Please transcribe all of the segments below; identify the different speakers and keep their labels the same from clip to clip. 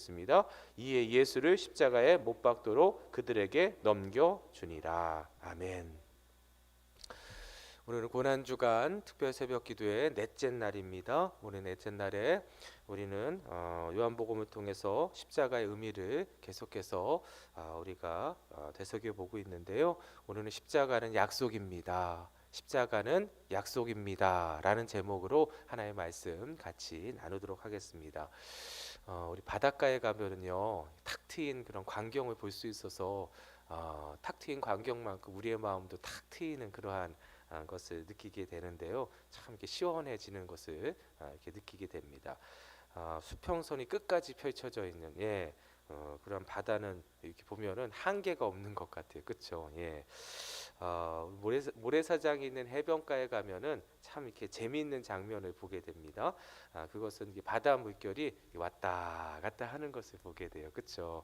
Speaker 1: 있습니다. 이에 예수를 십자가에 못 박도록 그들에게 넘겨주니라. 아멘. 오늘은 고난주간 특별 새벽 기도의 넷째 날입니다. 오늘 넷째 날에 우리는 요한복음을 통해서 십자가의 의미를 계속해서 우리가 되새겨 보고 있는데요. 오늘은 십자가는 약속입니다. 십자가는 약속입니다. 라는 제목으로 하나의 말씀 같이 나누도록 하겠습니다. 우리 바닷가에 가면은요, 탁 트인 그런 광경을 볼 수 있어서 탁 트인 광경만큼 우리의 마음도 탁 트이는 그러한 것을 느끼게 되는데요. 참 이렇게 시원해지는 것을 이렇게 느끼게 됩니다. 수평선이 끝까지 펼쳐져 있는 그런 바다는 이렇게 보면은 한계가 없는 것 같아요. 그렇죠? 예. 모래사장이 있는 해변가에 가면은 참 이렇게 재미있는 장면을 보게 됩니다. 그것은 이게 바다 물결이 왔다 갔다 하는 것을 보게 돼요. 그렇죠?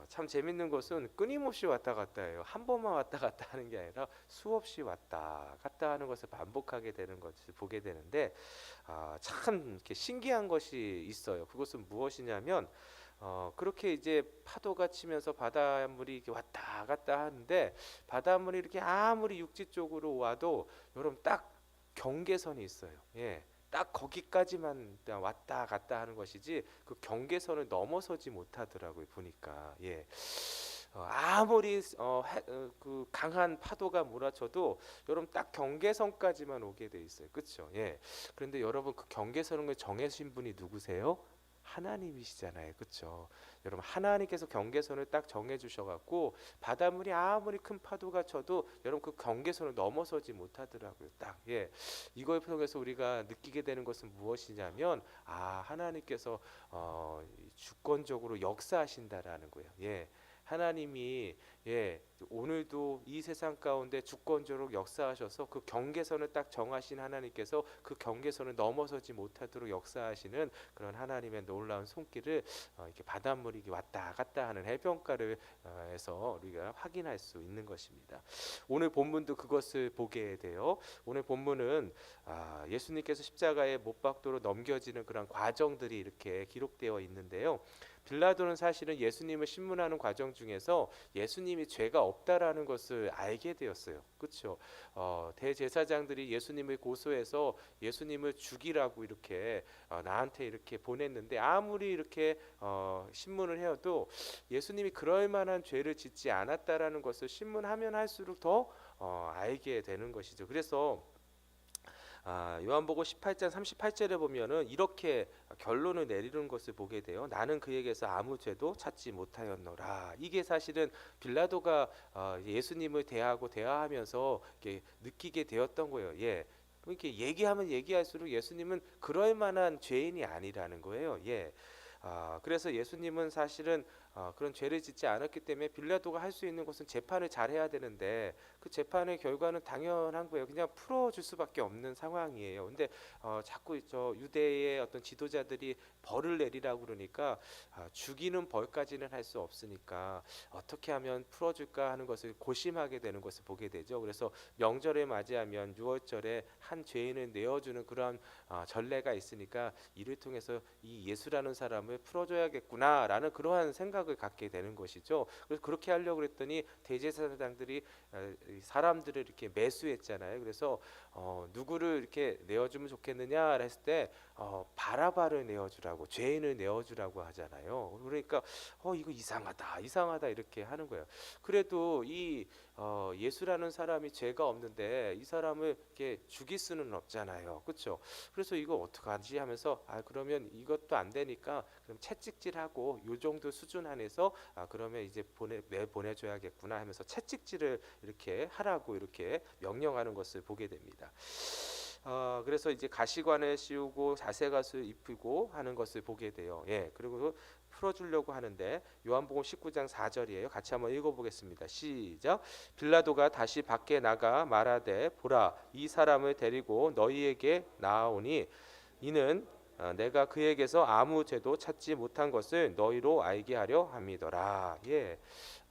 Speaker 1: 참 재밌는 것은 끊임없이 왔다 갔다 해요. 한 번만 왔다 갔다 하는 게 아니라 수없이 왔다 갔다 하는 것을 반복하게 되는 것을 보게 되는데 참 이렇게 신기한 것이 있어요. 그것은 무엇이냐면 그렇게 이제 파도가 치면서 바닷물이 이렇게 왔다 갔다 하는데 바닷물이 이렇게 아무리 육지 쪽으로 와도 여러분 딱 경계선이 있어요. 예. 딱 거기까지만 왔다 갔다 하는 것이지 그 경계선을 넘어서지 못하더라고요. 보니까 아무리 그 강한 파도가 몰아쳐도 여러분 딱 경계선까지만 오게 돼 있어요. 그렇죠? 예. 그런데 여러분 그 경계선을 정해신 분이 누구세요? 하나님이시잖아요. 그렇죠? 여러분 하나님께서 경계선을 딱 정해 주셔 갖고 바닷물이 아무리 큰 파도가 쳐도 여러분 그 경계선을 넘어서지 못하더라고요. 딱 이걸 통해서 우리가 느끼게 되는 것은 무엇이냐면 하나님께서 주권적으로 역사하신다라는 거예요. 하나님이 오늘도 이 세상 가운데 주권적으로 역사하셔서 그 경계선을 딱 정하신 하나님께서 그 경계선을 넘어서지 못하도록 역사하시는 그런 하나님의 놀라운 손길을 이렇게 바닷물이 왔다 갔다 하는 해변가를 에서 우리가 확인할 수 있는 것입니다. 오늘 본문도 그것을 보게 돼요. 오늘 본문은 예수님께서 십자가에 못 박도록 넘겨지는 그런 과정들이 이렇게 기록되어 있는데요. 빌라도는 사실은 예수님을 신문하는 과정 중에서 예수님이 죄가 없다라는 것을 알게 되었어요. 그렇죠? 대제사장들이 예수님을 고소해서 예수님을 죽이라고 이렇게 나한테 이렇게 보냈는데 아무리 이렇게 신문을 해도 예수님이 그럴 만한 죄를 짓지 않았다라는 것을 신문하면 할수록 더 알게 되는 것이죠. 그래서 요한복음 18장 38절에 보면은 이렇게 결론을 내리는 것을 보게 돼요. 나는 그에게서 아무 죄도 찾지 못하였노라. 이게 사실은 빌라도가 예수님을 대하하면서 이렇게 느끼게 되었던 거예요. 이렇게 얘기하면 얘기할수록 예수님은 그럴 만한 죄인이 아니라는 거예요. 그래서 예수님은 사실은 그런 죄를 짓지 않았기 때문에 빌라도가 할 수 있는 것은 재판을 잘 해야 되는데 그 재판의 결과는 당연한 거예요. 그냥 풀어줄 수밖에 없는 상황이에요. 근데 자꾸 저 유대의 어떤 지도자들이 벌을 내리라고 그러니까 죽이는 벌까지는 할 수 없으니까 어떻게 하면 풀어줄까 하는 것을 고심하게 되는 것을 보게 되죠. 그래서 명절을 맞이하면 6월절에 한 죄인을 내어주는 그런 전례가 있으니까 이를 통해서 이 예수라는 사람을 풀어줘야겠구나라는 그러한 생각을 갖게 되는 것이죠. 그래서 그렇게 하려고 했더니 대제사장들이 사람들을 이렇게 매수했잖아요. 그래서 누구를 이렇게 내어주면 좋겠느냐 했을 때 바라바를 내어주라고, 죄인을 내어주라고 하잖아요. 그러니까 이거 이상하다 이렇게 하는 거예요. 그래도 이 예수라는 사람이 죄가 없는데 이 사람을 이렇게 죽일 수는 없잖아요. 그렇죠? 그래서 이거 어떡하지 하면서 그러면 이것도 안 되니까 그럼 채찍질하고 요 정도 수준 안에서 그러면 이제 보내줘야겠구나 하면서 채찍질을 이렇게 하라고 이렇게 명령하는 것을 보게 됩니다. 그래서 이제 가시관을 씌우고 자색옷을 입히고 하는 것을 보게 돼요. 그리고 풀어주려고 하는데 요한복음 19장 4절이에요. 같이 한번 읽어보겠습니다. 시작. 빌라도가 다시 밖에 나가 말하되 보라 이 사람을 데리고 너희에게 나아오니 이는 내가 그에게서 아무 죄도 찾지 못한 것을 너희로 알게 하려 함이더라. 예.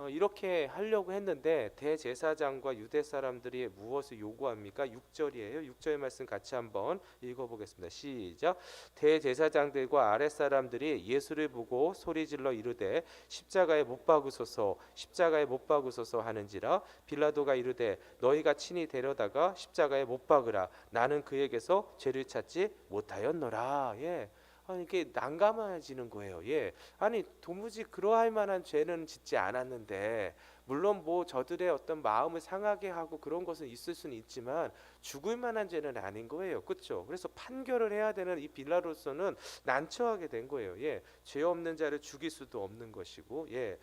Speaker 1: 이렇게 하려고 했는데 대제사장과 유대 사람들이 무엇을 요구합니까? 6절이에요. 6절 말씀 같이 한번 읽어보겠습니다. 시작. 대제사장들과 아랫 사람들이 예수를 보고 소리질러 이르되 십자가에 못 박으소서 십자가에 못 박으소서 하는지라 빌라도가 이르되 너희가 친히 데려다가 십자가에 못 박으라 나는 그에게서 죄를 찾지 못하였노라. 예. 아니 이게 난감해지는 거예요. 예. 아니 도무지 그러할 만한 죄는 짓지 않았는데 물론 뭐 저들의 어떤 마음을 상하게 하고 그런 것은 있을 수는 있지만 죽을 만한 죄는 아닌 거예요. 그렇죠? 그래서 판결을 해야 되는 이 빌라도서는 난처하게 된 거예요. 예. 죄 없는 자를 죽일 수도 없는 것이고. 예.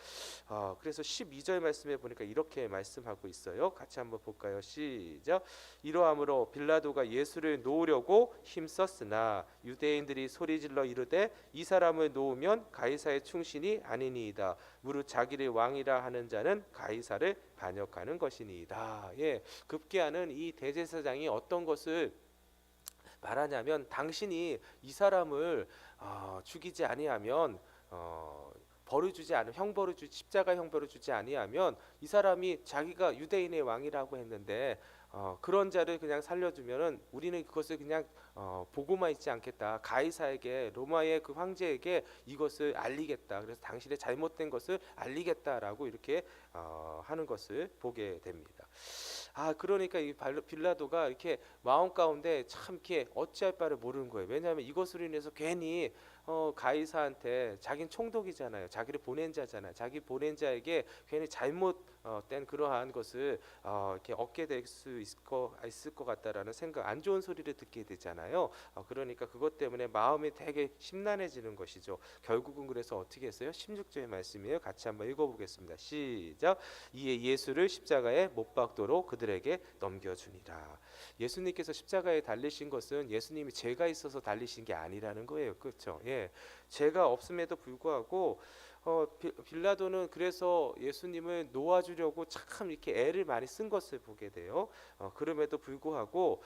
Speaker 1: 그래서 12절 말씀에 보니까 이렇게 말씀하고 있어요. 같이 한번 볼까요? 시작. 이러함으로 빌라도가 예수를 놓으려고 힘썼으나 유대인들이 소리질러 이르되 이 사람을 놓으면 가이사의 충신이 아니니이다. 무릇 자기를 왕이라 하는 자는 가이사를 반역하는 것이니이다. 예, 급기야는 이 대제사장이 어떤 것을 말하냐면 당신이 이 사람을 죽이지 아니하면 벌을 주지 않으면 형벌을 십자가 형벌을 주지 아니하면 이 사람이 자기가 유대인의 왕이라고 했는데 그런 자를 그냥 살려주면은 우리는 그것을 그냥 보고만 있지 않겠다. 가이사에게 로마의 그 황제에게 이것을 알리겠다. 그래서 당신의 잘못된 것을 알리겠다라고 이렇게 하는 것을 보게 됩니다. 그러니까 이 빌라도가 이렇게 마음 가운데 참 이렇게 어찌할 바를 모르는 거예요. 왜냐하면 이것으로 인해서 괜히 가이사한테 자기는 총독이잖아요. 자기를 보낸 자잖아요. 자기 보낸 자에게 괜히 잘못된 그러한 것을 이렇게 얻게 될 수 있을 것 같다라는 생각, 안 좋은 소리를 듣게 되잖아요. 그러니까 그것 때문에 마음이 되게 심란해지는 것이죠. 결국은 그래서 어떻게 했어요? 16절의 말씀이에요. 같이 한번 읽어보겠습니다. 시작. 이에 예수를 십자가에 못 박도록 그들에게 넘겨주니라. 예수님께서 십자가에 달리신 것은 예수님이 죄가 있어서 달리신 게 아니라는 거예요. 그렇죠? 예, 죄가 없음에도 불구하고 빌라도는 그래서 예수님을 놓아주려고 참 이렇게 애를 많이 쓴 것을 보게 돼요. 그럼에도 불구하고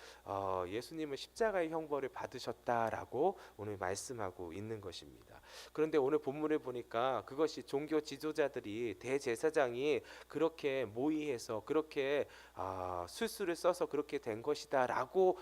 Speaker 1: 예수님은 십자가의 형벌을 받으셨다라고 오늘 말씀하고 있는 것입니다. 그런데 오늘 본문을 보니까 그것이 종교 지도자들이 대제사장이 그렇게 모의해서 그렇게 술수를 써서 그렇게 된 것이다라고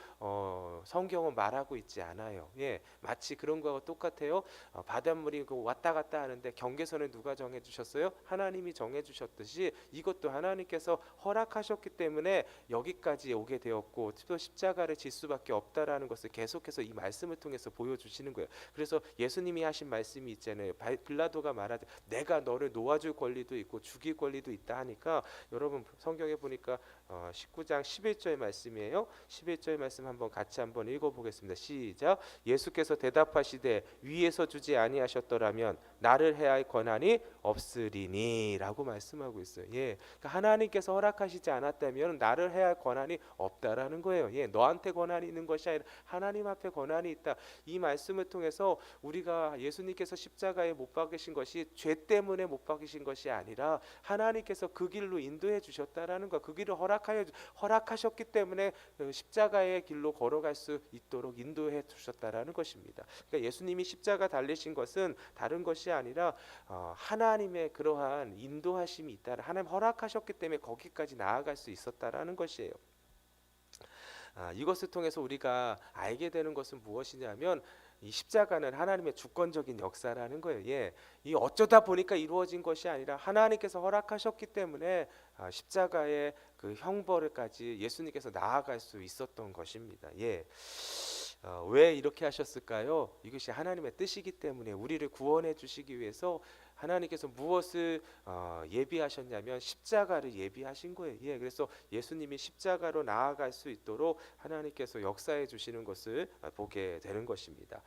Speaker 1: 성경은 말하고 있지 않아요. 예, 마치 그런 거와 똑같아요. 바닷물이 왔다 갔다 하는데 경계선을 누가 정해 주셨어요? 하나님이 정해 주셨듯이 이것도 하나님께서 허락하셨기 때문에 여기까지 오게 되었고 또 십자가를 질 수밖에 없다라는 것을 계속해서 이 말씀을 통해서 보여주시는 거예요. 그래서 예수님이 하신 말씀이 있잖아요. 빌라도가 말하되 내가 너를 놓아줄 권리도 있고 죽일 권리도 있다 하니까 여러분 성경에 보니까 19장 11절 말씀이에요. 11절 말씀 같이 한번 읽어보겠습니다. 시작. 예수께서 대답하시되 위에서 주지 아니하셨더라면 나를 해할 권한이 없으리니라고 말씀하고 있어요. 예, 그러니까 하나님께서 허락하시지 않았다면 나를 해할 권한이 없다라는 거예요. 예, 너한테 권한이 있는 것이 아니라 하나님 앞에 권한이 있다. 이 말씀을 통해서 우리가 예수님께서 십자가에 못 박으신 것이 죄 때문에 못 박으신 것이 아니라 하나님께서 그 길로 인도해 주셨다라는 거, 그 길을 허락하셨기 때문에 십자가의 길로 걸어갈 수 있도록 인도해 주셨다라는 것입니다. 그러니까 예수님이 십자가 달리신 것은 다른 것이 아니라 하나님의 그러한 인도하심이 있다. 하나님 허락하셨기 때문에 거기까지 나아갈 수 있었다라는 것이에요. 이것을 통해서 우리가 알게 되는 것은 무엇이냐면 이 십자가는 하나님의 주권적인 역사라는 거예요. 예, 이 어쩌다 보니까 이루어진 것이 아니라 하나님께서 허락하셨기 때문에 십자가의 그 형벌까지 예수님께서 나아갈 수 있었던 것입니다. 예. 왜 이렇게 하셨을까요? 이것이 하나님의 뜻이기 때문에 우리를 구원해 주시기 위해서 하나님께서 무엇을 예비하셨냐면 십자가를 예비하신 거예요. 예, 그래서 예수님이 십자가로 나아갈 수 있도록 하나님께서 역사해 주시는 것을 보게 되는 것입니다.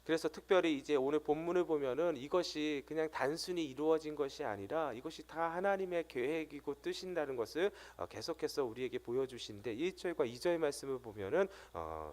Speaker 1: 그래서 특별히 이제 오늘 본문을 보면은 이것이 그냥 단순히 이루어진 것이 아니라 이것이 다 하나님의 계획이고 뜻인다는 것을 계속해서 우리에게 보여주시는데 1절과 2절 말씀을 보면은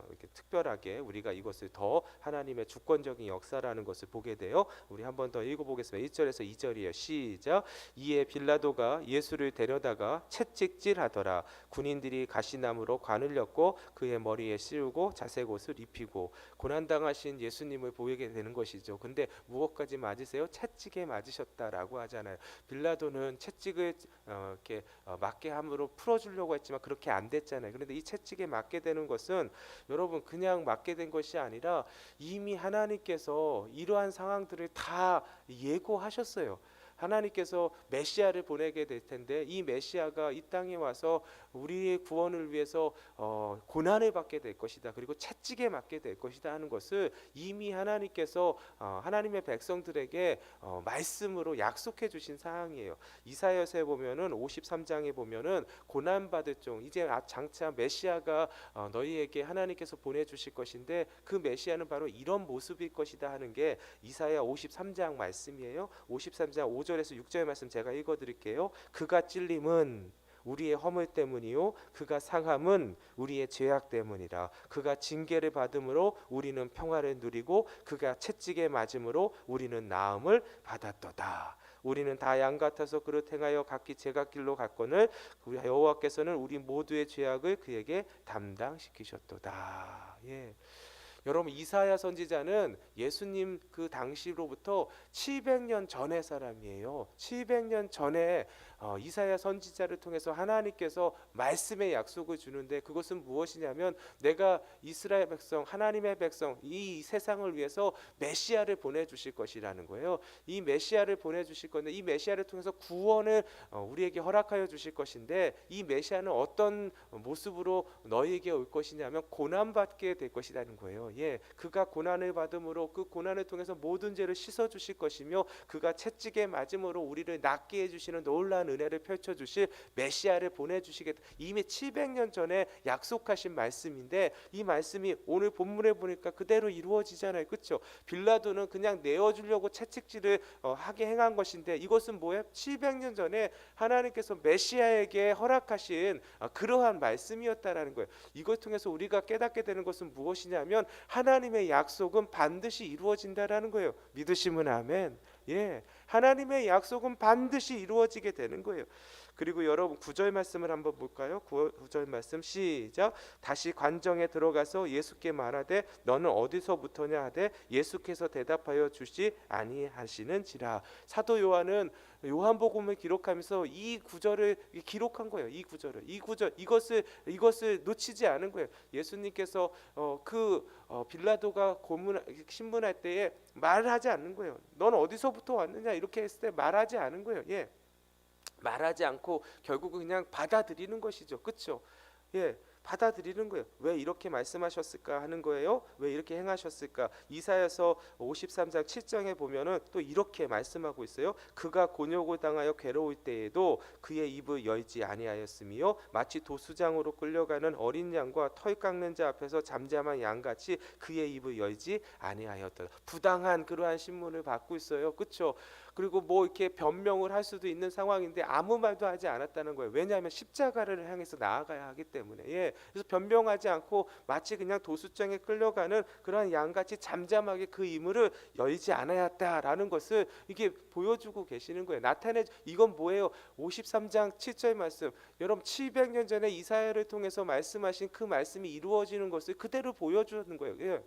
Speaker 1: 이렇게 특별하게 우리가 이것을 더 하나님의 주권적인 역사라는 것을 보게 돼요. 우리 한 번 더 읽어보겠습니다. 1절에서 2절이에요. 시작. 이에 빌라도가 예수를 데려다가 채찍질하더라. 군인들이 가시나무로 관을 엮고 그의 머리에 씌우고 자색 옷을 입히고 고난당하신 예수님을 보이게 되는 것이죠. 근데 무엇까지 맞으세요? 채찍에 맞으셨다라고 하잖아요. 빌라도는 채찍을 이렇게 맞게 함으로 풀어주려고 했지만 그렇게 안 됐잖아요. 그런데 이 채찍에 맞게 되는 것은 여러분 그냥 맞게 된 것이 아니라 이미 하나님께서 이러한 상황들을 다 예고하셨어요. 하나님께서 메시아를 보내게 될 텐데 이 메시아가 이 땅에 와서 우리의 구원을 위해서 고난을 받게 될 것이다. 그리고 채찍에 맞게 될 것이다 하는 것을 이미 하나님께서 하나님의 백성들에게 말씀으로 약속해 주신 사항이에요. 이사야서에 보면은 53장에 보면은 고난 받을 종 이제 장차 메시아가 너희에게 하나님께서 보내 주실 것인데 그 메시아는 바로 이런 모습일 것이다 하는 게 이사야 53장 말씀이에요. 53장 5절에서 6절 말씀 제가 읽어 드릴게요. 그가 찔림은 우리의 허물 때문이요 그가 상함은 우리의 죄악 때문이라. 그가 징계를 받음으로 우리는 평화를 누리고 그가 채찍에 맞음으로 우리는 나음을 받았도다. 우리는 다 양 같아서 그릇 행하여 각기 제각길로 갔거늘 여호와께서는 우리 모두의 죄악을 그에게 담당시키셨도다. 예. 여러분 이사야 선지자는 예수님 그 당시로부터 700년 전의 사람이에요. 700년 전에 이사야 선지자를 통해서 하나님께서 말씀의 약속을 주는데 그것은 무엇이냐면 내가 이스라엘 백성 하나님의 백성 이 세상을 위해서 메시아를 보내주실 것이라는 거예요. 이 메시아를 보내주실 건데 이 메시아를 통해서 구원을 우리에게 허락하여 주실 것인데 이 메시아는 어떤 모습으로 너희에게 올 것이냐면 고난받게 될 것이라는 거예요. 예, 그가 고난을 받음으로 그 고난을 통해서 모든 죄를 씻어 주실 것이며 그가 채찍에 맞음으로 우리를 낫게 해주시는 놀라운 은혜를 펼쳐 주실 메시아를 보내 주시겠다. 이미 700년 전에 약속하신 말씀인데 이 말씀이 오늘 본문에 보니까 그대로 이루어지잖아요. 그렇죠? 빌라도는 그냥 내어 주려고 채찍질을 하게 행한 것인데 이것은 뭐예요? 700년 전에 하나님께서 메시아에게 허락하신 그러한 말씀이었다라는 거예요. 이걸 통해서 우리가 깨닫게 되는 것은 무엇이냐면 하나님의 약속은 반드시 이루어진다라는 거예요. 믿으시면 아멘. 예, 하나님의 약속은 반드시 이루어지게 되는 거예요. 그리고 여러분 9절 말씀을 한번 볼까요? 9절 말씀 시작. 다시 관정에 들어가서 예수께 말하되 너는 어디서부터냐 하되 예수께서 대답하여 주시 아니하시는지라. 사도 요한은 요한복음을 기록하면서 이 구절을 기록한 거예요. 이 구절 이것을 놓치지 않은 거예요. 예수님께서 빌라도가 신문할 때에 말하지 않는 거예요. 넌 어디서부터 왔느냐 이렇게 했을 때 말하지 않은 거예요. 예. 말하지 않고 결국은 그냥 받아들이는 것이죠. 그렇죠? 예. 받아들이는 거예요. 왜 이렇게 말씀하셨을까 하는 거예요. 왜 이렇게 행하셨을까? 이사야서 53장 7장에 보면은 또 이렇게 말씀하고 있어요. 그가 곤욕을 당하여 괴로울 때에도 그의 입을 열지 아니하였으며 마치 도수장으로 끌려가는 어린 양과 털 깎는 자 앞에서 잠잠한 양같이 그의 입을 열지 아니하였다. 부당한 그러한 신문을 받고 있어요. 그렇죠? 그리고 뭐 이렇게 변명을 할 수도 있는 상황인데 아무 말도 하지 않았다는 거예요. 왜냐하면 십자가를 향해서 나아가야 하기 때문에. 예. 그래서 변명하지 않고 마치 그냥 도수장에 끌려가는 그러한 양같이 잠잠하게 그 이물을 열지 않았다라는 것을 이게 보여주고 계시는 거예요. 이건 뭐예요? 53장 7절 말씀. 여러분 700년 전에 이사야를 통해서 말씀하신 그 말씀이 이루어지는 것을 그대로 보여주는 거예요. 예.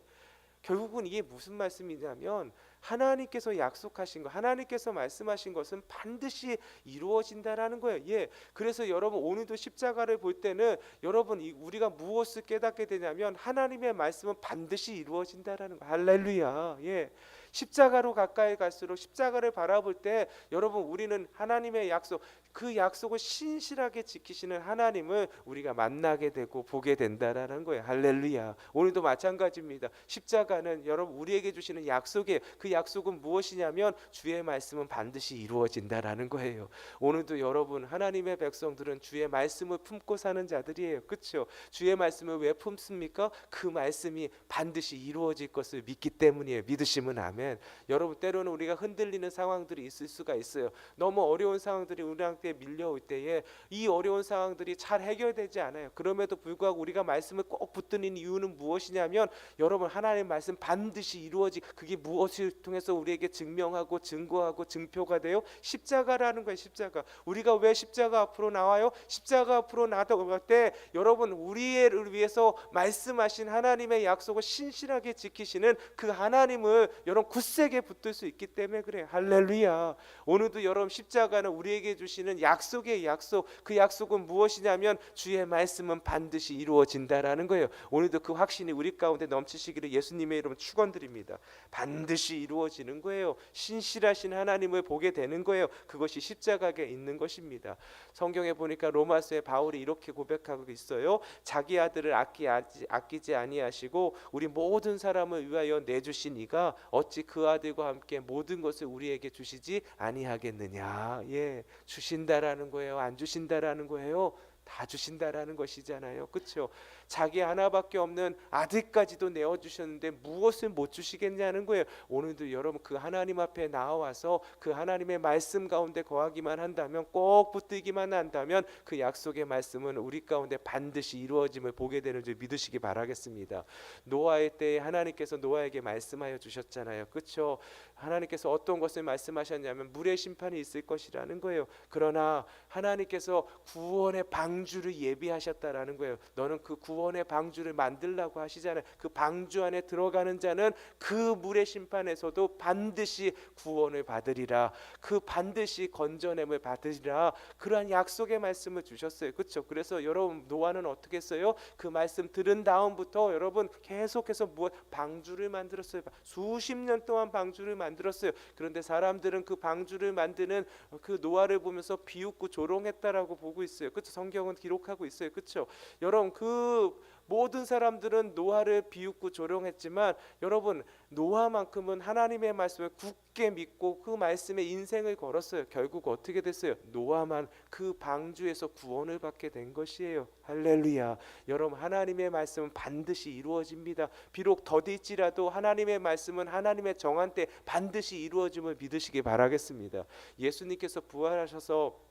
Speaker 1: 결국은 이게 무슨 말씀이냐면 하나님께서 약속하신 것, 하나님께서 말씀하신 것은 반드시 이루어진다라는 거예요. 예. 그래서 여러분 오늘도 십자가를 볼 때는 여러분 우리가 무엇을 깨닫게 되냐면 하나님의 말씀은 반드시 이루어진다라는 거. 할렐루야. 예. 십자가로 가까이 갈수록 십자가를 바라볼 때 여러분 우리는 하나님의 약속, 그 약속을 신실하게 지키시는 하나님을 우리가 만나게 되고 보게 된다라는 거예요. 할렐루야. 오늘도 마찬가지입니다. 십자가는 여러분 우리에게 주시는 약속이에요. 그 약속은 무엇이냐면 주의 말씀은 반드시 이루어진다라는 거예요. 오늘도 여러분 하나님의 백성들은 주의 말씀을 품고 사는 자들이에요. 그렇죠? 주의 말씀을 왜 품습니까? 그 말씀이 반드시 이루어질 것을 믿기 때문이에요. 믿으시면 아멘. 아멘. 여러분 때로는 우리가 흔들리는 상황들이 있을 수가 있어요. 너무 어려운 상황들이 우리한테 밀려올 때에 이 어려운 상황들이 잘 해결되지 않아요. 그럼에도 불구하고 우리가 말씀을 꼭 붙드는 이유는 무엇이냐면 여러분 하나님의 말씀 반드시 이루어지 그게 무엇을 통해서 우리에게 증명하고 증거하고 증표가 돼요? 십자가라는 거예요. 십자가. 우리가 왜 십자가 앞으로 나와요? 십자가 앞으로 나올 때 여러분 우리를 위해서 말씀하신 하나님의 약속을 신실하게 지키시는 그 하나님을 여러분 굳세게 붙들 수 있기 때문에 그래요. 할렐루야. 오늘도 여러분 십자가는 우리에게 주시는 약속의 약속. 그 약속은 무엇이냐면 주의 말씀은 반드시 이루어진다라는 거예요. 오늘도 그 확신이 우리 가운데 넘치시기를 예수님의 이름으로 축원드립니다. 반드시 이루어지는 거예요. 신실하신 하나님을 보게 되는 거예요. 그것이 십자가에 있는 것입니다. 성경에 보니까 로마서에 바울이 이렇게 고백하고 있어요. 자기 아들을 아끼지 아니하시고 우리 모든 사람을 위하여 내주신 이가 어찌 그 아들과 함께 모든 것을 우리에게 주시지 아니하겠느냐. 예, 주신다라는 거예요. 안 주신다라는 거예요. 다 주신다라는 것이잖아요. 그렇죠? 자기 하나밖에 없는 아들까지도 내어주셨는데 무엇을 못 주시겠냐는 거예요. 오늘도 여러분 그 하나님 앞에 나와서 그 하나님의 말씀 가운데 거하기만 한다면 꼭 붙들기만 한다면 그 약속의 말씀은 우리 가운데 반드시 이루어짐을 보게 되는 줄 믿으시기 바라겠습니다. 노아의 때에 하나님께서 노아에게 말씀하여 주셨잖아요. 그렇죠? 하나님께서 어떤 것을 말씀하셨냐면 물의 심판이 있을 것이라는 거예요. 그러나 하나님께서 구원의 방주를 예비하셨다라는 거예요. 너는 그 구원의 방주를 만들라고 하시잖아요. 그 방주 안에 들어가는 자는 그 물의 심판에서도 반드시 구원을 받으리라. 그 반드시 건져냄을 받으리라. 그러한 약속의 말씀을 주셨어요. 그렇죠? 그래서 여러분 노아는 어떻게 했어요? 그 말씀 들은 다음부터 여러분 계속해서 방주를 만들었어요. 수십 년 동안 방주를 만들었어요. 그런데 사람들은 그 방주를 만드는 그 노아를 보면서 비웃고 조롱했다라고 보고 있어요. 그렇죠? 성경은 기록하고 있어요. 그렇죠? 여러분 그 모든 사람들은 노아를 비웃고 조롱했지만 여러분 노아만큼은 하나님의 말씀을 굳게 믿고 그 말씀에 인생을 걸었어요. 결국 어떻게 됐어요? 노아만 그 방주에서 구원을 받게 된 것이에요. 할렐루야. 여러분 하나님의 말씀은 반드시 이루어집니다. 비록 더딜지라도 하나님의 말씀은 하나님의 정한 때 반드시 이루어짐을 믿으시기 바라겠습니다. 예수님께서 부활하셔서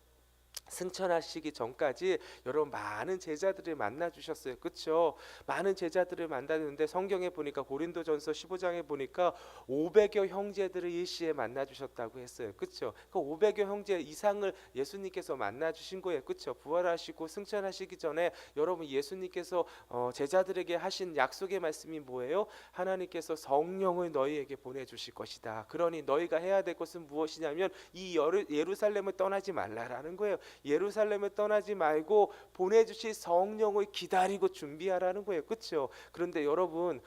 Speaker 1: 승천하시기 전까지 여러분 많은 제자들을 만나 주셨어요. 그렇죠? 많은 제자들을 만나는데 성경에 보니까 고린도전서 15장에 보니까 500여 형제들을 일시에 만나 주셨다고 했어요. 그렇죠? 그 500여 형제 이상을 예수님께서 만나 주신 거예요. 그렇죠? 부활하시고 승천하시기 전에 여러분 예수님께서 제자들에게 하신 약속의 말씀이 뭐예요? 하나님께서 성령을 너희에게 보내 주실 것이다. 그러니 너희가 해야 될 것은 무엇이냐면 이 예루살렘을 떠나지 말라라는 거예요. 예루살렘을 떠나지 말고 보내주실 성령을 기다리고 준비하라는 거예요. 그렇죠? 그런데 여러분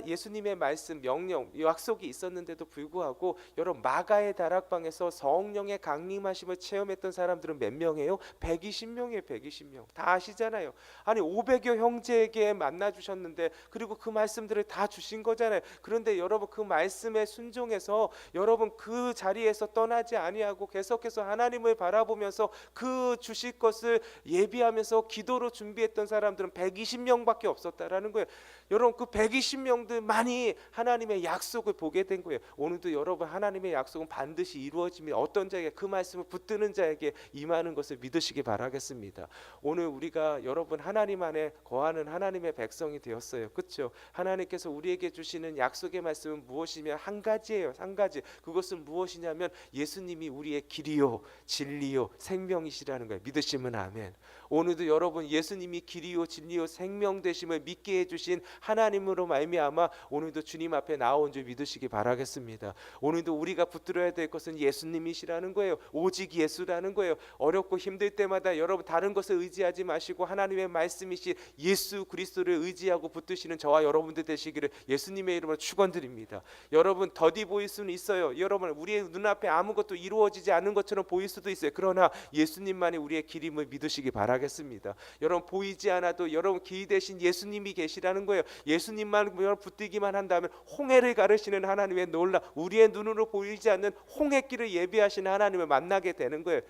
Speaker 1: 예수님의 말씀 명령 약속이 있었는데도 불구하고 여러분 마가의 다락방에서 성령의 강림하심을 체험했던 사람들은 몇 명이에요? 120명이에요. 120명. 다 아시잖아요. 아니 500여 형제에게 만나 주셨는데 그리고 그 말씀들을 다 주신 거잖아요. 그런데 여러분 그 말씀에 순종해서 여러분 그 자리에서 떠나지 아니하고 계속해서 하나님을 바라보면서 그 주실 것을 예비하면서 기도로 준비했던 사람들은 120명밖에 없었다라는 거예요. 여러분 그 120명들만이 하나님의 약속을 보게 된 거예요. 오늘도 여러분 하나님의 약속은 반드시 이루어지며 어떤 자에게 그 말씀을 붙드는 자에게 임하는 것을 믿으시기 바라겠습니다. 오늘 우리가 여러분 하나님 안에 거하는 하나님의 백성이 되었어요. 그렇죠? 하나님께서 우리에게 주시는 약속의 말씀은 무엇이며 한 가지예요. 한 가지. 그것은 무엇이냐면 예수님이 우리의 길이요 진리요 생명이시라는 거예요. 믿으시면 아멘. 오늘도 여러분 예수님이 길이요 진리요 생명 되심을 믿게 해주신 하나님으로 말미암아 오늘도 주님 앞에 나온 줄 믿으시기 바라겠습니다. 오늘도 우리가 붙들어야 될 것은 예수님이시라는 거예요. 오직 예수라는 거예요. 어렵고 힘들 때마다 여러분 다른 것을 의지하지 마시고 하나님의 말씀이신 예수 그리스도를 의지하고 붙드시는 저와 여러분들 되시기를 예수님의 이름으로 축원드립니다. 여러분 더디 보일 수는 있어요. 여러분 우리의 눈앞에 아무것도 이루어지지 않는 것처럼 보일 수도 있어요. 그러나 예수님만이 우리의 길임을 믿으시기 바라겠습니다. 여러분 보이지 않아도 여러분 길 대신 예수님이 계시라는 거예요. 예수님만 붙들기만 한다면 홍해를 가르시는 하나님의 놀라 우리의 눈으로 보이지 않는 홍해길을 예비하시는 하나님을 만나게 되는 거예요.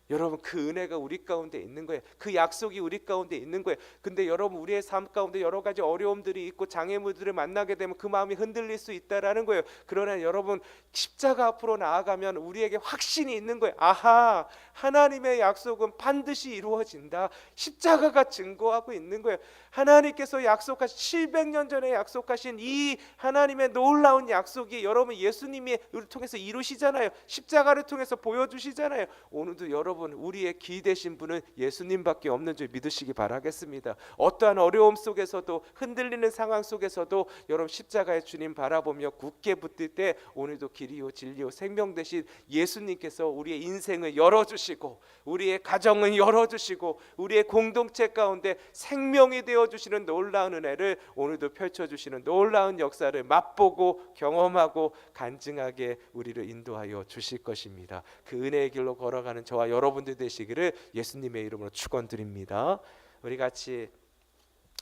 Speaker 1: 여러분 그 은혜가 우리 가운데 있는 거예요. 그 약속이 우리 가운데 있는 거예요. 근데 여러분 우리의 삶 가운데 여러 가지 어려움들이 있고 장애물들을 만나게 되면 그 마음이 흔들릴 수 있다라는 거예요. 그러나 여러분 십자가 앞으로 나아가면 우리에게 확신이 있는 거예요. 아하, 하나님의 약속은 반드시 이루어진다. 십자가가 증거하고 있는 거예요. 하나님께서 약속하신 700년 전에 약속하신 이 하나님의 놀라운 약속이 여러분 예수님이 우리를 통해서 이루시잖아요. 십자가를 통해서 보여주시잖아요. 오늘도 여러분 우리의 기대신 분은 예수님밖에 없는 줄 믿으시기 바라겠습니다. 어떠한 어려움 속에서도 흔들리는 상황 속에서도 여러분 십자가의 주님 바라보며 굳게 붙들 때 오늘도 길이요 진리요 생명 되신 예수님께서 우리의 인생을 열어주시고 우리의 가정을 열어주시고 우리의 공동체 가운데 생명이 되어주시는 놀라운 은혜를 오늘도 펼쳐주시는 놀라운 역사를 맛보고 경험하고 간증하게 우리를 인도하여 주실 것입니다. 그 은혜의 길로 걸어가는 저와 여러분들 되시기를 예수님의 이름으로 축원드립니다. 우리 같이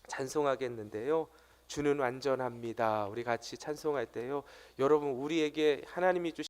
Speaker 1: 찬송하겠는데요. 주는 완전합니다. 우리 같이 찬송할 때요. 여러분 우리에게 하나님이 주신